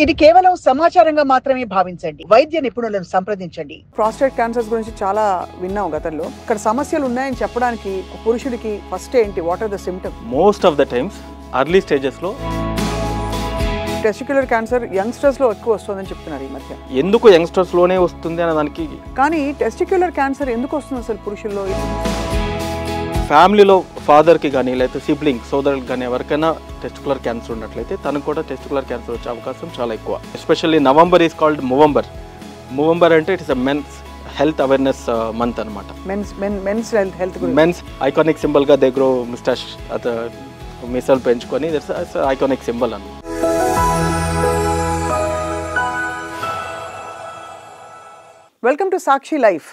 ఇది కేవలం సమాచారంగా మాత్రమే భావించండి. వైద్య నిపుణులను సంప్రదించండి. ప్రాస్టేట్ క్యాన్సర్స్ గురించి చాలా విన్నాం గతంలో. ఇక్కడ సమస్యలు ఉన్నాయని చెప్పడానికి పురుషుడికి ఫస్ట్ ఏంటి, what are the symptoms? Most of the times early స్టేజెస్లో టెస్టిక్యులర్ క్యాన్సర్ యంగ్స్టర్స్లో ఎక్కువ వస్తుందని చెప్తున్నారు ఈ మధ్య. ఎందుకు యంగ్స్టర్స్లోనే వస్తుంది అనే దానికి, కానీ టెస్టిక్యులర్ క్యాన్సర్ ఎందుకు వస్తుంది అసలు పురుషుల్లో? ఫ్యామిలీలో ఫాదర్కి కానీ లేకపోతే సిబ్లింగ్ సోదరులకు కానీ ఎవరికైనా టెస్టిక్యులర్ క్యాన్సర్ ఉన్నట్లయితే తనకు కూడా టెస్టిక్యులర్ క్యాన్సర్ వచ్చే అవకాశం చాలా ఎక్కువ. Especially November is called Movember. Movember అంటే it's a men's health awareness month అనమాట. మెన్స్ ఐకానిక్ సింబల్గా దే గ్రో మిస్టాష్ మిసల్ పెంచుకొని దట్స్ ఐకానిక్ సింబల్ అన్నమాట. Welcome to Sakshi life.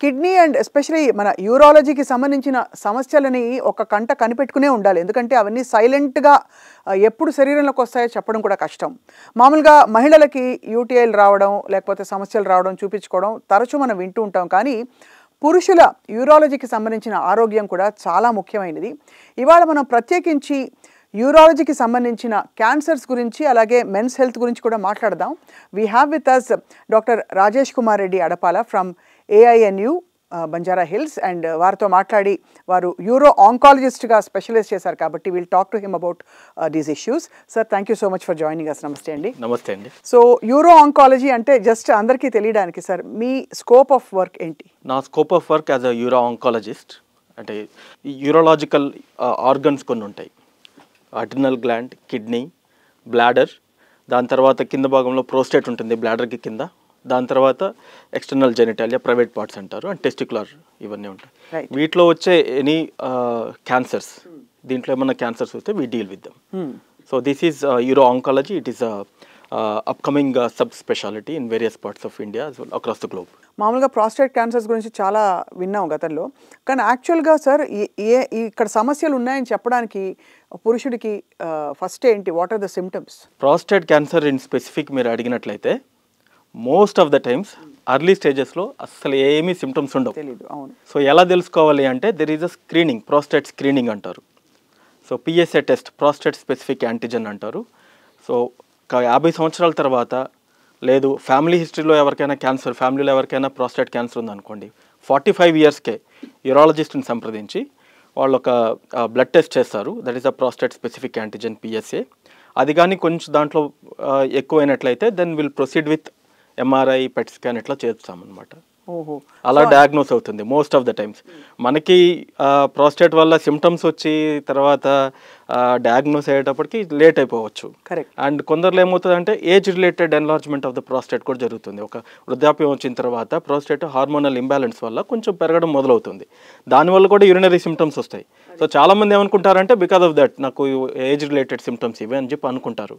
Kidney and especially మన యూరాలజీకి సంబంధించిన సమస్యలని ఒక కంట కనిపెట్టుకునే ఉండాలి. ఎందుకంటే అవన్నీ సైలెంట్గా ఎప్పుడు శరీరంలోకి వస్తాయో చెప్పడం కూడా కష్టం. మామూలుగా మహిళలకి యూటీఐలు రావడం లేకపోతే సమస్యలు రావడం చూపించుకోవడం తరచూ మనం వింటూ ఉంటాం. కానీ పురుషుల యూరాలజీకి సంబంధించిన ఆరోగ్యం కూడా చాలా ముఖ్యమైనది. ఇవాళ మనం ప్రత్యేకించి యూరాలజీకి సంబంధించిన క్యాన్సర్స్ గురించి అలాగే మెన్స్ హెల్త్ గురించి కూడా మాట్లాడదాం. We have with us doctor Rajesh Kumar Reddy Adapala from AINU Banjara hills. And వారితో మాట్లాడి వారు యూరో ఆంకాలజిస్ట్గా స్పెషలైజ్ చేశారు కాబట్టి will talk to him about these issues. Sir, thank you so much for joining us. నమస్తే అండి. నమస్తే అండి. సో యూరో ఆంకాలజీ అంటే జస్ట్ అందరికీ తెలియడానికి సార్ మీ స్కోప్ ఆఫ్ వర్క్ ఏంటి? నా scope of work as a uro oncologist అంటే యూరోలాజికల్ ఆర్గన్స్ కొన్ని ఉంటాయి. అడ్రినల్ గ్లాండ్, కిడ్నీ, బ్లాడర్, దాని తర్వాత కింద భాగంలో ప్రోస్టేట్ ఉంటుంది బ్లాడర్కి కింద, దాని తర్వాత ఎక్స్టర్నల్ జెనిటాలియా, ప్రైవేట్ పార్ట్స్ అంటారు, అండ్ టెస్టిక్యులర్ ఇవన్నీ ఉంటాయి. వీటిలో వచ్చే ఎనీ క్యాన్సర్స్, దీంట్లో ఏమన్నా క్యాన్సర్స్ వస్తే we deal with them. So this is euro oncology. It is upcoming sub speciality in various parts of India across the globe. మామూలుగా prostate cancers గురించి చాలా విన్నాం గతంలో. కానీ యాక్చువల్గా సార్ ఇక్కడ సమస్యలు ఉన్నాయని చెప్పడానికి పురుషుడికి ఫస్ట్ ఏంటి, what are the symptoms? Prostate cancer in specific మీరు అడిగినట్లయితే most of the times early స్టేజెస్లో అసలు ఏమీ సిమ్టమ్స్ ఉండవు. తెలీదు. అవును. సో ఎలా తెలుసుకోవాలి అంటే there is a screening, prostate screening అంటారు. So PSA test, prostate specific antigen అంటారు. సో 50 సంవత్సరాల తర్వాత లేదు ఫ్యామిలీ హిస్టరీలో ఎవరికైనా క్యాన్సర్, ఫ్యామిలీలో ఎవరికైనా ప్రాస్టేట్ క్యాన్సర్ ఉందనుకోండి, 45 ఇయర్స్కే యూరాలజిస్ట్ని సంప్రదించి వాళ్ళు ఒక బ్లడ్ టెస్ట్ చేస్తారు. That is a prostate specific antigen PSA. అది కానీ కొంచెం దాంట్లో ఎక్కువైనట్లయితే then will proceed with MRI, PET scan ఇట్లా చేస్తామన్నమాట. అలా డయాగ్నోస్ అవుతుంది మోస్ట్ ఆఫ్ ద టైమ్స్. మనకి ప్రాస్టేట్ వల్ల సిమ్టమ్స్ వచ్చి తర్వాత డయాగ్నోస్ అయ్యేటప్పటికి లేట్ అయిపోవచ్చు. అండ్ కొందరులో ఏమవుతుందంటే age related enlargement of the prostate కూడా జరుగుతుంది. ఒక వృద్ధాప్యం వచ్చిన తర్వాత ప్రాస్టేట్ హార్మోనల్ ఇంబ్యాలెన్స్ వల్ల కొంచెం పెరగడం మొదలవుతుంది. దానివల్ల కూడా యూరినరీ సిమ్టమ్స్ వస్తాయి. సో చాలామంది ఏమనుకుంటారంటే బికాస్ ఆఫ్ దట్ నాకు ఏజ్ రిలేటెడ్ సిమ్టమ్స్ ఇవే అని చెప్పి అనుకుంటారు.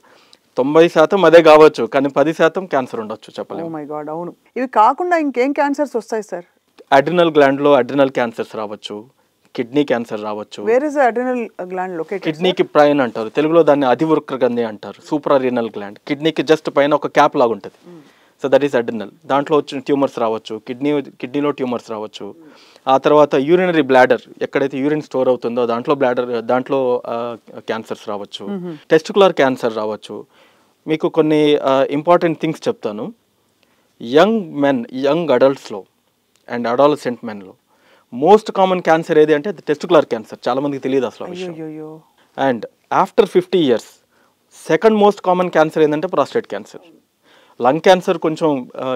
90% అదే కావచ్చు, కానీ 10% క్యాన్సర్ ఉండొచ్చు, చెప్పలేము. Oh my god. అవును. ఇవి కాకుండా ఇంకేం క్యాన్సర్స్ వస్తాయి సార్? అడ్రినల్ గ్లాండ్లో అడ్రినల్ క్యాన్సర్స్ రావచ్చు, కిడ్నీ క్యాన్సర్ రావచ్చు. Where is adrenal gland located? కిడ్నీకి పైన అంటారు, తెలుగులో దాన్ని అధివృక్ర గ్రంథి అంటారు. సూప్రారీనల్ గ్లాండ్ కిడ్నీకి జస్ట్ పైన ఒక క్యాప్ లాగా ఉంటుంది. So that is adrenal. దాంట్లో వచ్చిన ట్యూమర్స్ రావచ్చు, కిడ్నీలో ట్యూమర్స్ రావచ్చు. ఆ తర్వాత యూరినరీ బ్లాడర్, ఎక్కడైతే యూరిన్ స్టోర్ అవుతుందో దాంట్లో క్యాన్సర్స్ రావచ్చు. టెస్టిక్యులర్ క్యాన్సర్ రావచ్చు. మీకు కొన్ని ఇంపార్టెంట్ థింగ్స్ చెప్తాను. యంగ్ అడల్ట్స్లో అండ్ అడాలసెంట్ మెన్లో మోస్ట్ కామన్ క్యాన్సర్ ఏది అంటే టెస్టిక్యులర్ క్యాన్సర్. చాలామందికి తెలియదు అసలు విషయం. And after 50 years second most common cancer ఏంటంటే ప్రాస్టేట్ క్యాన్సర్. లంగ్ క్యాన్సర్ కొంచెం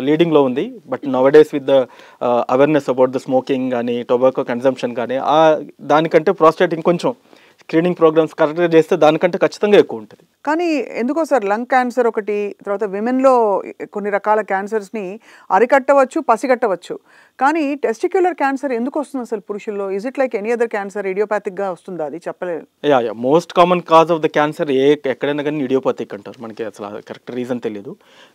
లీడింగ్లో ఉంది, but nowadays with the awareness about the smoking కానీ టొబాకో కన్జంప్షన్ కానీ దానికంటే ప్రాస్టేట్ ఇంకొంచెం స్క్రీనింగ్ ప్రోగ్రామ్స్ కరెక్ట్గా చేస్తే దానికంటే ఖచ్చితంగా ఎక్కువ ఉంటుంది. కానీ ఎందుకో సార్ లంగ్ క్యాన్సర్ ఒకటి, తర్వాత విమెన్లో కొన్ని రకాల క్యాన్సర్స్ని అరికట్టవచ్చు, పసిగట్టవచ్చు. కానీ టెస్టిక్యులర్ క్యాన్సర్ ఎందుకు వస్తుంది అసలు పురుషుల్లో? Is it like any other cancer, ఇడియోపాథిక్గా వస్తుందా? అది చెప్పలేదు. Most common cause of the cancer ఎక్కడైనా కానీ ఇడియోపాథిక్ అంటారు. మనకి అసలు కరెక్ట్ రీజన్ తెలియదు.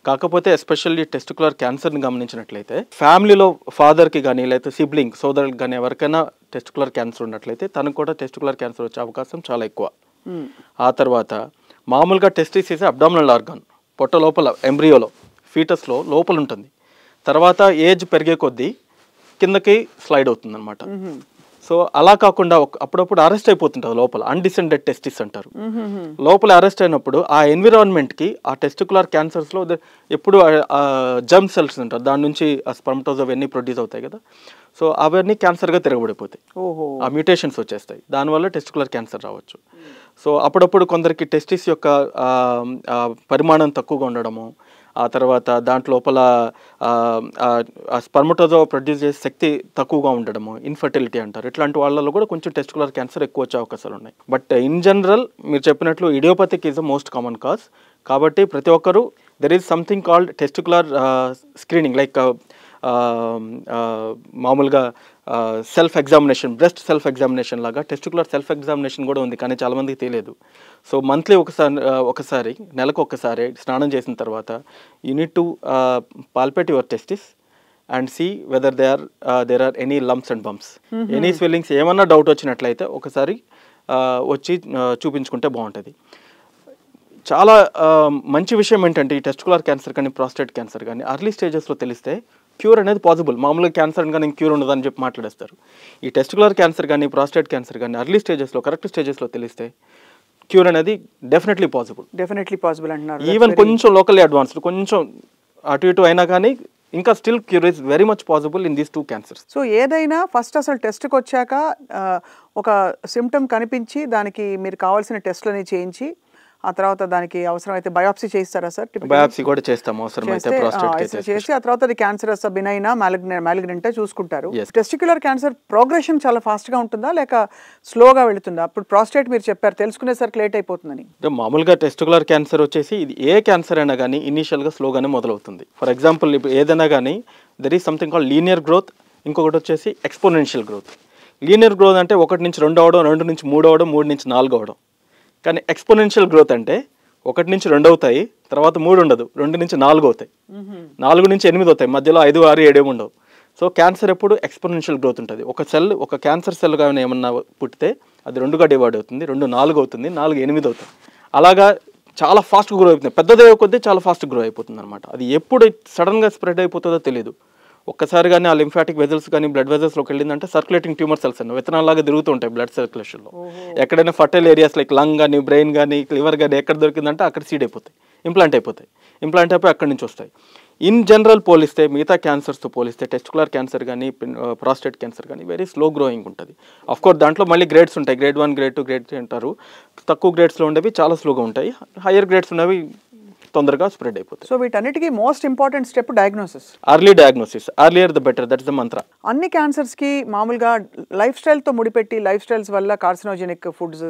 కాకపోతే ఎస్పెషల్లీ టెస్టిక్యులర్ క్యాన్సర్ని గమనించినట్లయితే ఫ్యామిలీలో ఫాదర్కి కానీ లేకపోతే సిబ్లింగ్ సోదరులకు కానీ ఎవరికైనా టెస్టిక్యులర్ క్యాన్సర్ ఉన్నట్లయితే తనకు కూడా టెస్టిక్యులర్ క్యాన్సర్ వచ్చే అవకాశం చాలా ఎక్కువ. ఆ తర్వాత మామూలుగా టెస్టిస్ ఇస్ అబ్డామినల్ ఆర్గాన్, పొట్ట లోపల ఎంబ్రియోలో ఫీటస్లో లోపల ఉంటుంది. తర్వాత ఏజ్ పెరిగే కొద్దీ కిందకి స్లైడ్ అవుతుంది అనమాట. సో అలా కాకుండా అప్పుడప్పుడు అరెస్ట్ అయిపోతుంటుంది లోపల, అన్డిసెండెడ్ టెస్టిస్ అంటారు. లోపల అరెస్ట్ అయినప్పుడు ఆ ఎన్విరాన్మెంట్కి ఆ టెస్టికులర్ క్యాన్సర్స్లో ఎప్పుడు జర్మ్ సెల్స్ ఉంటారు, దాని నుంచి ఆ స్పర్మటోజ్ అవన్నీ ప్రొడ్యూస్ అవుతాయి కదా, సో అవన్నీ క్యాన్సర్గా తిరగబడిపోతాయి, ఆ మ్యూటేషన్స్ వచ్చేస్తాయి, దానివల్ల టెస్టికులర్ క్యాన్సర్ రావచ్చు. సో అప్పుడప్పుడు కొందరికి టెస్టిస్ యొక్క పరిమాణం తక్కువగా ఉండడము, ఆ తర్వాత దాంట్ లోపల స్పర్మటోజో ప్రొడ్యూస్ చేసే శక్తి తక్కువగా ఉండడము, ఇన్ఫర్టిలిటీ అంటారు. ఇట్లాంటి వాళ్ళలో కూడా కొంచెం టెస్టికులర్ క్యాన్సర్ ఎక్కువ వచ్చే అవకాశాలు ఉన్నాయి. బట్ ఇన్ జనరల్ మీరు చెప్పినట్లు idiopathic is the most common cause. కాబట్టి ప్రతి ఒక్కరు there is something called testicular screening, like మామూలుగా self examination, breast self examination లాగా టెస్టికులర్ సెల్ఫ్ ఎగ్జామినేషన్ కూడా ఉంది, కానీ చాలామందికి తెలియదు. సో మంత్లీ ఒకసారి నెలకు ఒకసారి స్నానం చేసిన తర్వాత you need to palpate your testis and see whether there are any lumps and bumps, any swellings, ఏమన్నా డౌట్ వచ్చినట్లయితే ఒకసారి వచ్చి చూపించుకుంటే బాగుంటుంది. చాలా మంచి విషయం ఏంటంటే ఈ టెస్టికులర్ క్యాన్సర్ కానీ ప్రాస్టేట్ క్యాన్సర్ కానీ అర్లీ స్టేజెస్లో తెలిస్తే క్యూర్ అనేది పాసిబుల్. మామూలుగా క్యాన్సర్ కానీ క్యూర్ ఉండదని చెప్పి మాట్లాడేస్తారు. ఈ టెస్టికులర్ క్యాన్సర్ కానీ ప్రాస్టేట్ క్యాన్సర్ కానీ అర్లీ స్టేజెస్లో, కరెక్ట్ స్టేజెస్లో తెలిస్తే క్యూర్ అనేది డెఫినెట్లీ పాసిబుల్ అంటున్నారు. ఈవెన్ కొంచెం లోకల్లీ అడ్వాన్స్డ్, కొంచెం అటు ఇటు అయినా కానీ ఇంకా still cure is very much possible in these 2 cancers. So ఏదైనా ఫస్ట్ అసలు టెస్ట్కి వచ్చాక ఒక సిమ్టమ్ కనిపించి దానికి మీరు కావాల్సిన టెస్ట్లని చేయించి ఆ తర్వాత దానికి అవసరమైతే బయాప్సీ చేస్తారా సార్? బయాప్సీ కూడా చేస్తాం అవసరమైతే, ప్రాస్టేట్ చేసి ఆ తర్వాత అది క్యాన్సరస్ బినైనా మ్యాలిగ్నెంట్ చూసుకుంటారు. టెస్టిక్యులర్ క్యాన్సర్ ప్రోగ్రెషన్ చాలా ఫాస్ట్ గా ఉంటుందా లేక స్లోగా వెళుతుందా? అప్పుడు ప్రాస్టేట్ మీరు చెప్పారు తెలుసుకునేసరికి లేట్ అయిపోతుందని. మామూలుగా టెస్టికులర్ క్యాన్సర్ వచ్చేసి ఇది ఏ క్యాన్సర్ అయినా కానీ ఇనీషియల్గా స్లోగానే మొదలవుతుంది. ఫర్ ఎగ్జాంపుల్ ఇప్పుడు ఏదైనా కానీ there is something called linear growth, ఇంకొకటి వచ్చేసి ఎక్స్పోనెన్షియల్ గ్రోత్. లీనియర్ గ్రోత్ అంటే 1 నుంచి 2 అవడం, 2 నుంచి 3 అవడం, 3 నుంచి 4 అవడం. కానీ ఎక్స్పోనెన్షియల్ గ్రోత్ అంటే 1 నుంచి 2 అవుతాయి, తర్వాత 3 ఉండదు, 2 నుంచి 4 అవుతాయి, 4 నుంచి 8 అవుతాయి, మధ్యలో 5, 6, 7 ఉండవు. సో క్యాన్సర్ ఎప్పుడు ఎక్స్పోనెన్షియల్ గ్రోత్ ఉంటుంది. ఒక క్యాన్సర్ సెల్ కానీ ఏమన్నా పుట్టితే అది 2గా డివైడ్ అవుతుంది, 2 4 అవుతుంది, 4 8 అవుతుంది. అలాగా చాలా ఫాస్ట్గా గ్రో అయిపోతుంది. పెద్దదే కొద్దీ చాలా ఫాస్ట్గా గ్రో అయిపోతుంది అనమాట. అది ఎప్పుడు సడన్గా స్ప్రెడ్ అయిపోతుందో తెలియదు. ఒక్కసారి కానీ ఆ లింఫాటిక్ వెజల్స్ కానీ బ్లడ్ వెజల్స్లోకి వెళ్ళిందంటే సర్క్యులేటింగ్ ట్యూమర్ సెల్స్ అన్న విత్తనాలాగా తిరుగుతూ ఉంటాయి బ్లడ్ సర్క్యులేషన్లో. ఎక్కడైనా ఫర్టైల్ ఏరియాస్ లైక్ లంగ్ కానీ బ్రెయిన్ కానీ లివర్ కానీ ఎక్కడ దొరికిందంటే అక్కడ సీడ్ అయిపోతాయి, ఇంప్లాంట్ అయిపోయి అక్కడి నుంచి వస్తాయి. ఇన్ జనరల్ పోలిస్తే మిగతా క్యాన్సర్స్తో పోలిస్తే టెస్టికులర్ క్యాన్సర్ కానీ ప్రాస్టేట్ క్యాన్సర్ కానీ వెరీ స్లో గ్రోయింగ్ ఉంటుంది. అఫ్కోర్స్ దాంట్లో మళ్ళీ గ్రేడ్స్ ఉంటాయి, గ్రేడ్ 1, గ్రేడ్ 2, గ్రేడ్ 3 అంటారు. తక్కువ గ్రేడ్స్లో ఉండేవి చాలా స్లోగా ఉంటాయి, హయ్యర్ గ్రేడ్స్ ఉన్నవి తొందరగా స్ప్రెడ్ అయిపోతుంది. సో వీటన్నిటికీ most important step diagnosis, early diagnosis, earlier the better, that is the మంత్ర. అన్ని క్యాన్సర్స్కి మామూలుగా లైఫ్ స్టైల్తో ముడిపెట్టి లైఫ్ స్టైల్స్ వల్ల కార్సినోజెనిక్ ఫుడ్స్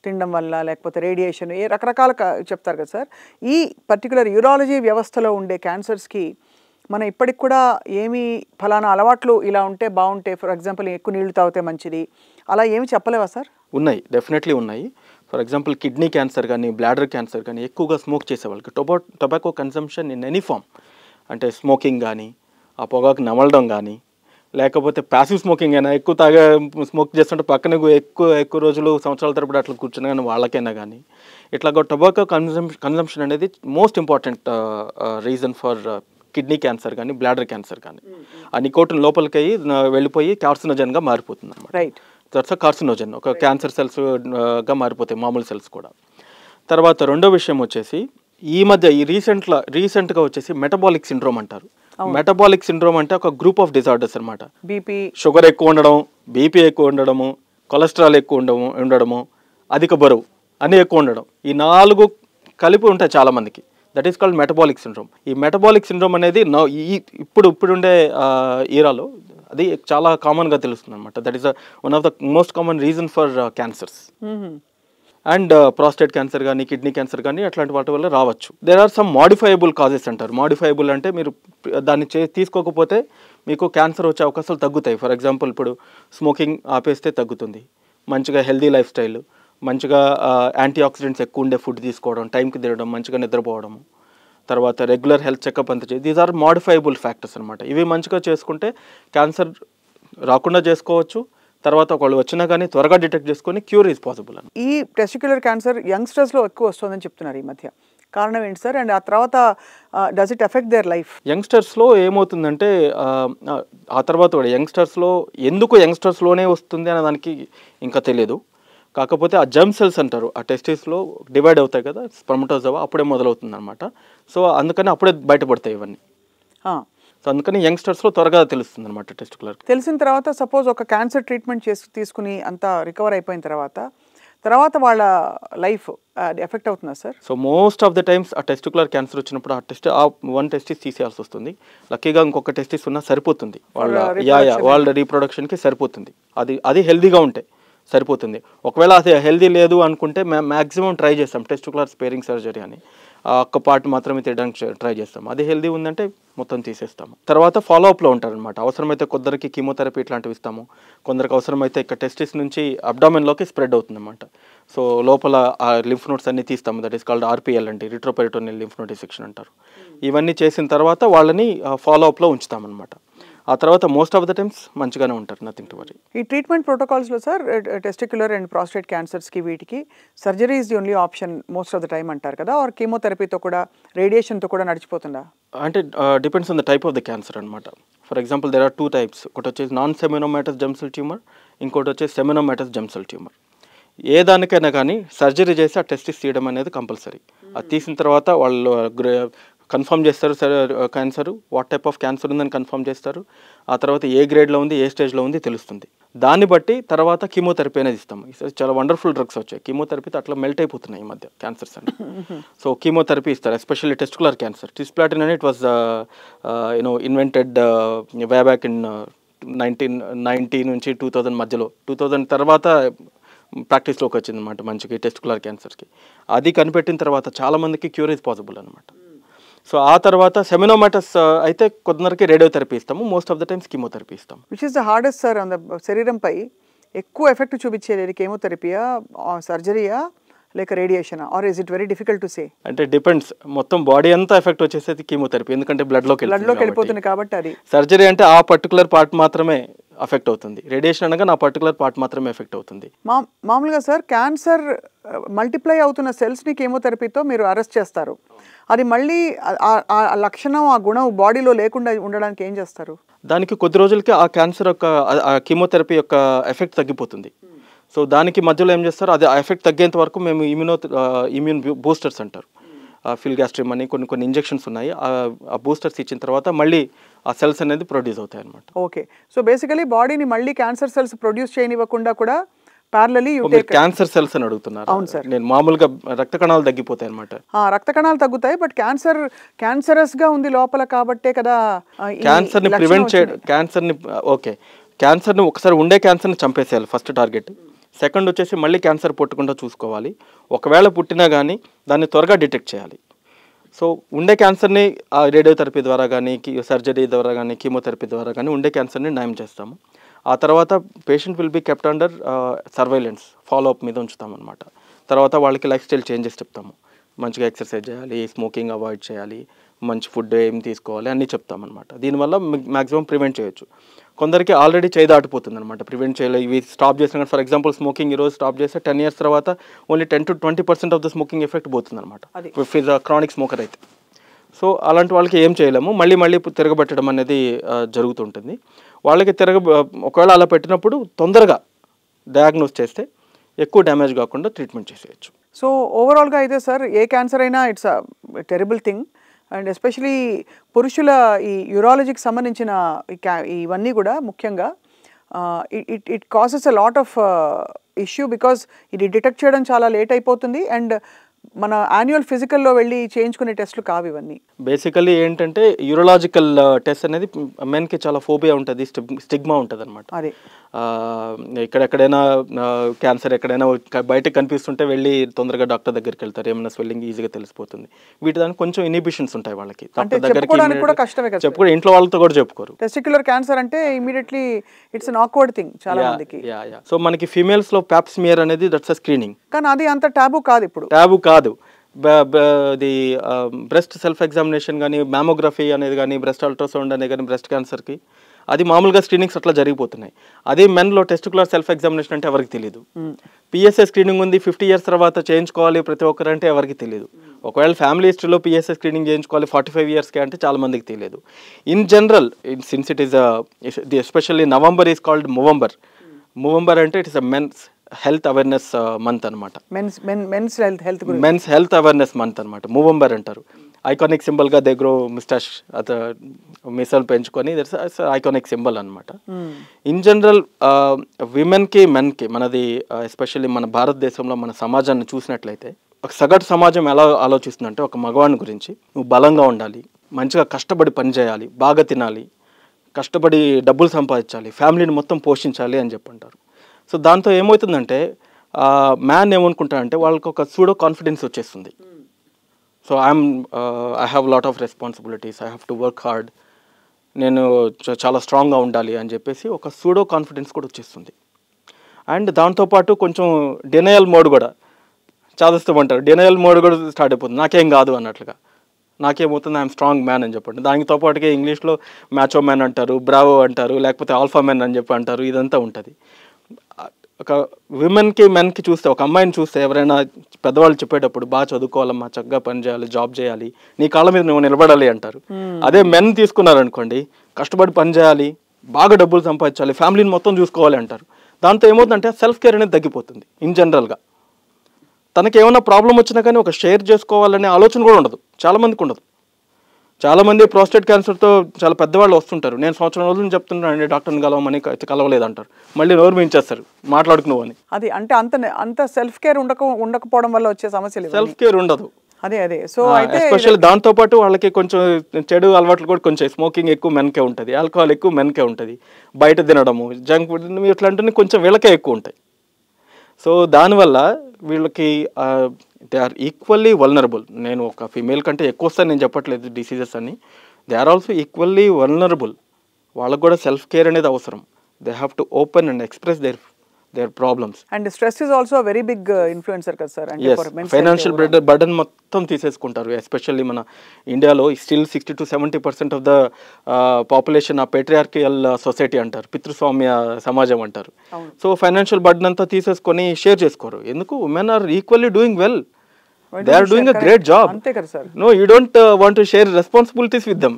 తినడం వల్ల లేకపోతే రేడియేషన్ రకరకాల చెప్తారు కదా సార్. ఈ పర్టికులర్ యూరాలజీ వ్యవస్థలో ఉండే క్యాన్సర్స్కి మనం ఇప్పటికి కూడా ఏమి ఫలానా అలవాట్లు ఇలా ఉంటే బాగుంటే, ఫర్ ఎగ్జాంపుల్ ఎక్కువ నీళ్లు తాగితే మంచిది, అలా ఏమి చెప్పలేవా సార్? ఉన్నాయి, డెఫినెట్లీ ఉన్నాయి. ఫర్ ఎగ్జాంపుల్ కిడ్నీ క్యాన్సర్ కానీ బ్లాడర్ క్యాన్సర్ కానీ ఎక్కువగా స్మోక్ చేసే వాళ్ళకి tobacco consumption in any form, అంటే స్మోకింగ్ కానీ ఆ పొగాకు నమలడం కానీ లేకపోతే ప్యాసివ్ స్మోకింగ్ అయినా ఎక్కువ స్మోక్ చేస్తుంటే పక్కన ఎక్కువ రోజులు సంవత్సరాల తరబడి అట్లా కూర్చున్నా కానీ వాళ్ళకైనా కానీ ఇట్లాగ టొబాకో కన్సంప్షన్ అనేది most important reason for kidney cancer కానీ బ్లాడర్ క్యాన్సర్ కానీ. ఆ నికోటిన్ లోపలికి వెళ్ళిపోయి కార్సినోజన్గా మారిపోతుంది అన్నమాట. రైట్, దట్స్ అ కార్సినోజన్, ఒక క్యాన్సర్ సెల్స్గా మారిపోతాయి మామూలు సెల్స్ కూడా. తర్వాత రెండో విషయం వచ్చేసి ఈ మధ్య రీసెంట్గా వచ్చేసి మెటబాలిక్ సిండ్రోమ్ అంటారు. మెటబాలిక్ సిండ్రోమ్ అంటే ఒక గ్రూప్ ఆఫ్ డిజార్డర్స్ అనమాట. బీపీ, షుగర్ ఎక్కువ ఉండడం, బీపీ ఎక్కువ ఉండడము, కొలెస్ట్రాల్ ఎక్కువ ఉండడము, అధిక బరువు అన్నీ ఎక్కువ ఉండడం, ఈ 4 కలిపి ఉంటాయి చాలామందికి. That is called metabolic syndrome. ఈ మెటబాలిక్ సిండ్రోమ్ అనేది ఇప్పుడుండే ఈరాలో అది చాలా కామన్గా తెలుస్తుంది అనమాట. That is one of the most common reason for cancers. And prostate cancer కానీ కిడ్నీ క్యాన్సర్ కానీ అట్లాంటి వాటి వల్ల రావచ్చు. There are some modifiable causes అంటారు. మాడిఫైయబుల్ అంటే మీరు దాన్ని తీసుకోకపోతే మీకు క్యాన్సర్ వచ్చే అవకాశాలు తగ్గుతాయి. ఫర్ ఎగ్జాంపుల్ ఇప్పుడు స్మోకింగ్ ఆపేస్తే తగ్గుతుంది, మంచిగా హెల్దీ లైఫ్ స్టైల్, మంచిగా యాంటీ ఆక్సిడెంట్స్ ఎక్కువ ఉండే ఫుడ్ తీసుకోవడం, టైంకి తినడం, మంచిగా నిద్రపోవడం, తర్వాత రెగ్యులర్ హెల్త్ చెకప్ అంతా చేసి దీస్ ఆర్ మాడిఫైయబుల్ ఫ్యాక్టర్స్ అనమాట. ఇవి మంచిగా చేసుకుంటే క్యాన్సర్ రాకుండా చేసుకోవచ్చు. తర్వాత ఒకళ్ళు వచ్చినా కానీ త్వరగా డిటెక్ట్ చేసుకొని క్యూర్ ఈజ్ పాసిబుల్ అని. ఈ టెస్టిక్యులర్ క్యాన్సర్ యంగ్స్టర్స్లో ఎక్కువ వస్తుందని చెప్తున్నారు ఈ మధ్య. కారణం ఏంటి సార్? అండ్ ఆ తర్వాత does it affect their life? యంగ్స్టర్స్లో ఏమవుతుందంటే ఆ తర్వాత కూడా యంగ్స్టర్స్లో ఎందుకు యంగ్స్టర్స్లోనే వస్తుంది అనే దానికి ఇంకా తెలియదు. కాకపోతే ఆ జర్మ్ సెల్స్ అంటారు, ఆ టెస్టిస్లో డివైడ్ అవుతాయి కదా, స్పర్మటోజోవా, అప్పుడే మొదలవుతుంది అనమాట. సో అందుకని అప్పుడే బయటపడతాయి ఇవన్నీ. సో అందుకని యంగ్స్టర్స్లో త్వరగా తెలుస్తుంది అనమాట టెస్టికులర్. తెలిసిన తర్వాత సపోజ్ ఒక క్యాన్సర్ ట్రీట్మెంట్ తీసుకుని అంతా రికవర్ అయిపోయిన తర్వాత వాళ్ళ లైఫ్ ఎఫెక్ట్ అవుతుందా sir? So most of the times ఆ టెస్టికులర్ క్యాన్సర్ వచ్చినప్పుడు ఆ వన్ టెస్టిస్ తీసేయాల్సి వస్తుంది. లక్కీగా ఇంకొక టెస్టిస్ ఉన్నా సరిపోతుంది, వాళ్ళ రీప్రొడక్షన్కి సరిపోతుంది. అది హెల్దీగా ఉంటే సరిపోతుంది. ఒకవేళ అది హెల్దీ లేదు అనుకుంటే మ్యాక్సిమం ట్రై చేస్తాం టెస్టికులర్ స్పేరింగ్ సర్జరీ అని, ఒక్క పార్ట్ మాత్రమే తీయడానికి ట్రై చేస్తాం. అది హెల్దీ ఉందంటే మొత్తం తీసేస్తాము. తర్వాత ఫాలోఅప్లో ఉంటారనమాట. అవసరమైతే కొందరికి కీమోథెరపీ ఇట్లాంటివి ఇస్తాము, కొందరికి అవసరమైతే ఇక్కడ టెస్టిస్ నుంచి అబ్డామిన్లోకి స్ప్రెడ్ అవుతుందన్నమాట. సో లోపల ఆ లింఫ్ నోట్స్ అన్ని తీస్తాము, దట్ ఈస్ కాల్డ్ ఆర్పిఎల్ అంటే రిట్రోపెరిటోనియల్ లింఫ్ నోడ్ డిసెక్షన్ అంటారు. ఇవన్నీ చేసిన తర్వాత వాళ్ళని ఫాలోఅప్లో ఉంచుతామన్నమాట. ఆ తర్వాత మోస్ట్ ఆఫ్ ద టైమ్స్ మంచిగానే ఉంటారు, నథింగ్ టు వరీ. ఈ ట్రీట్మెంట్ ప్రోటోకాల్స్లో సార్ టెస్టిక్యులర్ అండ్ ప్రాస్టేట్ క్యాన్సర్స్కి వీటికి surgery is the only option most of the time అంటారు కదా, ఆర్ కీమోథెరపీతో కూడా రేడియేషన్తో కూడా నడిచిపోతుందా? అంటే depends on the type of the cancer అనమాట. For example there are 2 types. ఒకటి వచ్చేసి non seminomatous germ cell tumour, ఇంకోటి వచ్చేసి సెమినోమాటస్ జెమ్ సెల్ ట్యూమర్. ఏ దానికైనా కానీ సర్జరీ చేసి ఆ టెస్టిస్ తీయడం అనేది కంపల్సరీ. అది తీసిన తర్వాత వాళ్ళు కన్ఫర్మ్ చేస్తారు cancer, what type of cancer ఉందని కన్ఫర్మ్ చేస్తారు. ఆ తర్వాత ఏ గ్రేడ్లో ఉంది, ఏ స్టేజ్లో ఉంది తెలుస్తుంది. దాన్ని బట్టి తర్వాత కీమోథెరపీ అనేది ఇస్తాము. చాలా వండర్ఫుల్ డ్రగ్స్ వచ్చాయి కీమోథెరపీతో, అట్లా మెల్ట్ అయిపోతున్నాయి ఈ మధ్య క్యాన్సర్స్ అని. సో కీమోథెరపీ ఇస్తారు, ఎస్పెషల్లీ టెస్టికులర్ క్యాన్సర్. టిస్ప్లాటిన్ అని it was invented way back in 1990 నుంచి 2000 మధ్యలో. 2000 తర్వాత ప్రాక్టీస్లోకి వచ్చింది అనమాట మంచిగా టెస్టికులర్ క్యాన్సర్కి. అది కనిపెట్టిన తర్వాత చాలామందికి క్యూర్ ఇస్ పాసిబుల్ అనమాట. సో ఆ తర్వాత సెమినోమాటస్ అయితే కొందరికి రేడియోథెరపీ ఇస్తాము, most of the times chemotherapy ఇస్తాము. Which is the hardest sir on the శరీరంపై ఎక్కువ ఎఫెక్ట్ చూపించేది కీమోథెరపీయా, సర్జరీయా, లేక radiation, or is it very difficult to say? అంటే డిపెండ్స్, మొత్తం బాడీ అంతా ఎఫెక్ట్ వచ్చేసేది కీమోథెరపీ, ఎందుకంటే బ్లడ్లోకి వెళ్ళిపోతుంది కాబట్టి. అది సర్జరీ అంటే ఆ పర్టికులర్ పార్ట్ మాత్రమే ఎఫెక్ట్ అవుతుంది, రేడియేషన్ అనగా నా పర్టికులర్ పార్ట్ మాత్రమే ఎఫెక్ట్ అవుతుంది. మామూలుగా సార్ క్యాన్సర్ మల్టిప్లై అవుతున్న సెల్స్ని కీమోథెరపీతో మీరు అరెస్ట్ చేస్తారు, అది మళ్ళీ ఆ లక్షణం, ఆ గుణం బాడీలో లేకుండా ఉండడానికి ఏం చేస్తారు? దానికి కొద్ది రోజులకి ఆ క్యాన్సర్ యొక్క కీమోథెరపీ యొక్క ఎఫెక్ట్ తగ్గిపోతుంది. సో దానికి మధ్యలో ఏం చేస్తారు, అది ఆ ఎఫెక్ట్ తగ్గేంత వరకు మేము ఇమ్యూన్ బూస్టర్స్ అంటారు, ఫిల్గాస్ట్రిమ్ అని కొన్ని ఇంజెక్షన్స్ ఉన్నాయి. ఆ బూస్టర్స్ ఇచ్చిన తర్వాత మళ్ళీ ఆ సెల్స్ అనేది ప్రొడ్యూస్ అవుతాయి అనమాట. ఓకే, సో బేసికలీ బాడీని మళ్ళీ క్యాన్సర్ సెల్స్ ప్రొడ్యూస్ చేయనివ్వకుండా కూడా ప్యారలల్లీ క్యాన్సర్ సెల్స్ అని అడుగుతున్నారు. అవును సార్, నేను మామూలుగా రక్త కణాలు తగ్గిపోతాయి అనమాట. రక్త కణాలు తగ్గుతాయి, బట్ క్యాన్సరస్ గా ఉంది లోపల కాబట్టే కదా క్యాన్సర్ని ప్రివెంట్ చేయడం. క్యాన్సర్ని ఒకసారి ఉండే క్యాన్సర్ని చంపేసేయాలి ఫస్ట్ టార్గెట్. సెకండ్ వచ్చేసి మళ్ళీ క్యాన్సర్ పుట్టకుండా చూసుకోవాలి. ఒకవేళ పుట్టినా కానీ దాన్ని త్వరగా డిటెక్ట్ చేయాలి. సో ఉండే క్యాన్సర్ని ఆ రేడియోథెరపీ ద్వారా కానీ, సర్జరీ ద్వారా కానీ, కీమోథెరపీ ద్వారా కానీ ఉండే క్యాన్సర్ని నయం చేస్తాము. ఆ తర్వాత patient will be kept under surveillance, follow up మీద ఉంచుతామన్నమాట. తర్వాత వాళ్ళకి లైఫ్ స్టైల్ చేంజెస్ చెప్తాము, మంచిగా ఎక్సర్సైజ్ చేయాలి, స్మోకింగ్ అవాయిడ్ చేయాలి, మంచి ఫుడ్ ఏం తీసుకోవాలి అన్నీ చెప్తామన్నమాట. దీనివల్ల మ్యాక్సిమం ప్రివెంట్ చేయొచ్చు. కొందరికి ఆల్రెడీ చేయి దాటిపోతుంది అనమాట, ప్రివెంట్ చేయలేదు, ఇవి స్టాప్ చేసిన. ఫర్ ఎగ్జాంపుల్ స్మోకింగ్ ఈరోజు స్టాప్ చేస్తే 10 years తర్వాత only 10 to 20% of the smoking effect పోతుంది అనమాట, ఇఫ్ ఈజ్ క్రానిక్ స్మోకర్ అయితే. సో అలాంటి వాళ్ళకి ఏం చేయలేము, మళ్ళీ తిరగబెట్టడం అనేది జరుగుతుంటుంది. వాళ్ళకి ఒకవేళ అలా పెట్టినప్పుడు తొందరగా డయాగ్నోస్ చేస్తే ఎక్కువ డ్యామేజ్ కాకుండా ట్రీట్మెంట్ చేసేయచ్చు. సో ఓవరాల్గా అయితే సార్ ఏ క్యాన్సర్ అయినా it's a terrible thing, and especially పురుషుల ఈ యూరాలజీకి సంబంధించిన ఇవన్నీ కూడా ముఖ్యంగా it causes a lot of issue, because ఇది డిటెక్ట్ చేయడం చాలా లేట్ అయిపోతుంది, అండ్ మన యాన్యువల్ ఫిజికల్లో వెళ్ళి చేయించుకునే టెస్ట్లు కావు ఇవన్నీ. బేసికలీ ఏంటంటే యూరోలాజికల్ టెస్ట్ అనేది మెన్కి చాలా ఫోబియా ఉంటుంది, స్టిగ్మా ఉంటుంది అనమాట. అదే ఎక్కడెక్కడైనా క్యాన్సర్ ఎక్కడైనా బయటకు కనిపిస్తుంటే వెళ్ళి తొందరగా డాక్టర్ దగ్గరికి వెళ్తారు, ఏమైనా స్వెల్లింగ్ ఈజీగా తెలిసిపోతుంది. వీటి దానికి కొంచెం ఇనిబిషన్స్ ఉంటాయి వాళ్ళకి, చెప్పుకోవడం ఇంట్లో వాళ్ళతో కూడా చెప్పుకోరు. టెస్టిక్యులర్ క్యాన్సర్ అంటే immediately it's an awkward thing చాలా మందికి. సో మనకి ఫీమేల్స్ లో ప్యాప్ స్మియర్ అనేది దట్స్ అ స్క్రీనింగ్, కానీ అది అంత టాబు కాదు, ఇప్పుడు టాబు కాదు. ది బ్రెస్ట్ సెల్ఫ్ ఎగ్జామినేషన్ కానీ, మ్యామోగ్రఫీ అనేది కానీ, బ్రెస్ట్ అల్ట్రాసౌండ్ అనేది కానీ బ్రెస్ట్ క్యాన్సర్కి అది మామూలుగా స్క్రీనింగ్స్ అట్లా జరిగిపోతున్నాయి. అదే మెన్లో టెస్టికులర్ సెల్ఫ్ ఎగ్జామినేషన్ అంటే ఎవరికి తెలియదు. పిఎస్ఏ స్క్రీనింగ్ ఉంది 50 years తర్వాత చేయించుకోవాలి ప్రతి ఒక్కరంటే ఎవరికి తెలియదు. ఒకవేళ ఫ్యామిలీ హిస్టరీలో పిఎస్ఏ స్క్రీనింగ్ చేయించుకోవాలి 45 yearsకి అంటే చాలా మందికి తెలియదు. In general since it is especially November is called Movember అంటే it is a men's health awareness month అనమాట. మెన్స్ హెల్త్ అవేర్నెస్ మంత్ అనమాట మూవంబర్ అంటారు. ఐకానిక్ సింబల్గా దగ్గర మిస్టాష్ మిసల్ పెంచుకొని దట్స్ ఐకానిక్ సింబల్ అనమాట. ఇన్ జనరల్ విమెన్కి మెన్కి మనది ఎస్పెషల్లీ మన భారతదేశంలో మన సమాజాన్ని చూసినట్లయితే ఒక సగటు సమాజం ఎలా ఆలోచిస్తుందంటే ఒక మగవాని గురించి నువ్వు బలంగా ఉండాలి, మంచిగా కష్టపడి పని చేయాలి, బాగా తినాలి, కష్టపడి డబ్బులు సంపాదించాలి, ఫ్యామిలీని మొత్తం పోషించాలి అని చెప్పంటారు. సో దాంతో ఏమవుతుందంటే మ్యాన్ ఏమనుకుంటాడంటే వాళ్ళకి ఒక సూడో కాన్ఫిడెన్స్ వచ్చేస్తుంది. So I have lot of responsibilities, I have to work hard, నేను చాలా స్ట్రాంగ్గా ఉండాలి అని చెప్పేసి ఒక సూడో కాన్ఫిడెన్స్ కూడా వచ్చేస్తుంది. అండ్ దాంతోపాటు కొంచెం డినయల్ మోడ్ కూడా చాదిస్తామంటారు, డినయల్ మోడ్ కూడా స్టార్ట్ అయిపోతుంది. నాకేం కాదు అన్నట్లుగా, నాకేమవుతుంది ఐఎమ్ స్ట్రాంగ్ మ్యాన్ అని చెప్పండి. దానితో పాటుగా ఇంగ్లీష్లో మ్యాచో మ్యాన్ అంటారు, బ్రావో అంటారు, లేకపోతే ఆల్ఫా మ్యాన్ అని చెప్పి అంటారు. ఇదంతా ఉంటుంది. ఒక విమెన్కి మెన్కి చూస్తే, ఒక అమ్మాయిని చూస్తే ఎవరైనా పెద్దవాళ్ళు చెప్పేటప్పుడు బాగా చదువుకోవాలమ్మా, చక్కగా పని చేయాలి, జాబ్ చేయాలి, నీ కాళ్ళ మీద నువ్వు నిలబడాలి అంటారు. అదే మెన్ తీసుకున్నారనుకోండి, కష్టపడి పని చేయాలి, బాగా డబ్బులు సంపాదించాలి, ఫ్యామిలీని మొత్తం చూసుకోవాలి అంటారు. దాంతో ఏమవుతుందంటే సెల్ఫ్ కేర్ అనేది తగ్గిపోతుంది. ఇన్ జనరల్గా తనకి ఏమైనా ప్రాబ్లం వచ్చినా కానీ ఒక షేర్ చేసుకోవాలనే ఆలోచన కూడా ఉండదు, చాలామందికి ఉండదు. చాలామంది ప్రోస్టేట్ క్యాన్సర్తో చాలా పెద్దవాళ్ళు వస్తుంటారు. నేను సంవత్సరం రోజులు చెప్తున్నాను డాక్టర్ని కలవమని, కలవలేదంటారు, మళ్ళీ నోరు మించేస్తారు మాట్లాడుకున్నావు అని. అది అంటే అంత సెల్ఫ్ కేర్ ఉండకపోవడం వల్ల వచ్చే సమస్యలు, సెల్ఫ్ కేర్ ఉండదు. అదే సో అయితే ఎస్పెషల్లీ దాంతోపాటు వాళ్ళకి కొంచెం చెడు అలవాట్లు కూడా కొంచెం స్మోకింగ్ ఎక్కువ మెన్కే ఉంటుంది, ఆల్కహాల్ ఎక్కువ మెన్కే ఉంటుంది, బయట తినడము, జంక్ ఫుడ్ ఇట్లాంటివి కొంచెం వీళ్ళకే ఎక్కువ ఉంటాయి. సో దానివల్ల వీళ్ళకి దే ఆర్ ఈక్వల్లీ వల్నరబుల్. నేను ఒక ఫీమేల్ కంటే ఎక్కువ వస్తాను నేను చెప్పట్లేదు డిసీజెస్ అని, they are also equally vulnerable. వాళ్ళకు కూడా సెల్ఫ్ కేర్ అనేది అవసరం. They have to open and express their problems. And stress is also very big influencer కదా సార్. ఫైనాన్షియల్ బర్డన్ మొత్తం తీసేసుకుంటారు. ఎస్పెషల్లీ మన ఇండియాలో still 60 to 70% of the population ఆ పేట్రియార్కియల్ సొసైటీ అంటారు, పితృస్వామ్య సమాజం అంటారు. సో ఫైనాన్షియల్ బర్డన్ అంతా తీసేసుకొని షేర్ చేసుకోరు. ఎందుకు? Women are equally doing well, they are doing a great job. No, you don't want to share responsibilities with them.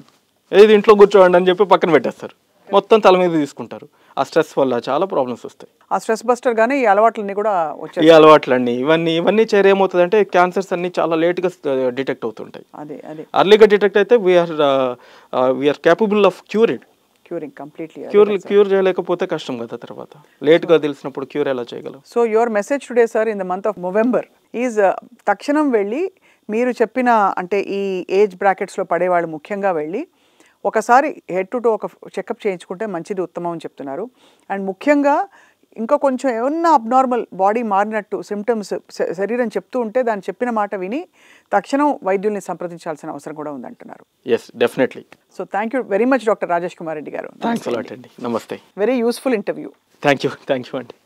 ఏది ఇంట్లో కూర్చోండి అని చెప్పి పక్కన పెట్టేస్తారు, మొత్తం తల మీద తీసుకుంటారు. ఆ స్ట్రెస్ వల్ల చాలా ప్రాబ్లమ్స్ వస్తాయి. ఆ స్ట్రెస్ బస్టర్ గానీ ఈ అలవాట్లన్నీ కూడా వచ్చాయి. ఈ అలవాట్లన్నీ ఇవన్నీ ఏమవుతుందంటే క్యాన్సర్స్ అన్ని చాలా లేట్గా డిటెక్ట్ అవుతుంటాయి. అదే అర్లీగా డిటెక్ట్ అయితే we are capable of curing completely. Cure చేయలేకపోతే కష్టం కదా, తర్వాత లేట్గా తెలిసినప్పుడు క్యూర్ ఎలా చేయగలం. So your message today sir in the month of November is తక్షణం వెళ్ళి మీరు చెప్పిన అంటే ఈ ఏజ్ బ్రాకెట్స్లో పడేవాళ్ళు ముఖ్యంగా వెళ్ళి ఒకసారి హెడ్ టు ఒక చెకప్ చేయించుకుంటే మంచిది, ఉత్తమం అని చెప్తున్నారు. అండ్ ముఖ్యంగా ఇంకా కొంచెం ఏమన్నా అబ్నార్మల్ బాడీ మారినట్టు సిమ్టమ్స్ శరీరం చెప్తూ ఉంటే దాన్ని చెప్పిన మాట విని తక్షణం వైద్యుల్ని సంప్రదించాల్సిన అవసరం కూడా ఉందంటున్నారు. Yes, definitely. So thank you very much doctor Rajesh Kumar Reddy గారు. థ్యాంక్స్ అలాట్ అండి. నమస్తే. Very useful interview. Thank you అండి.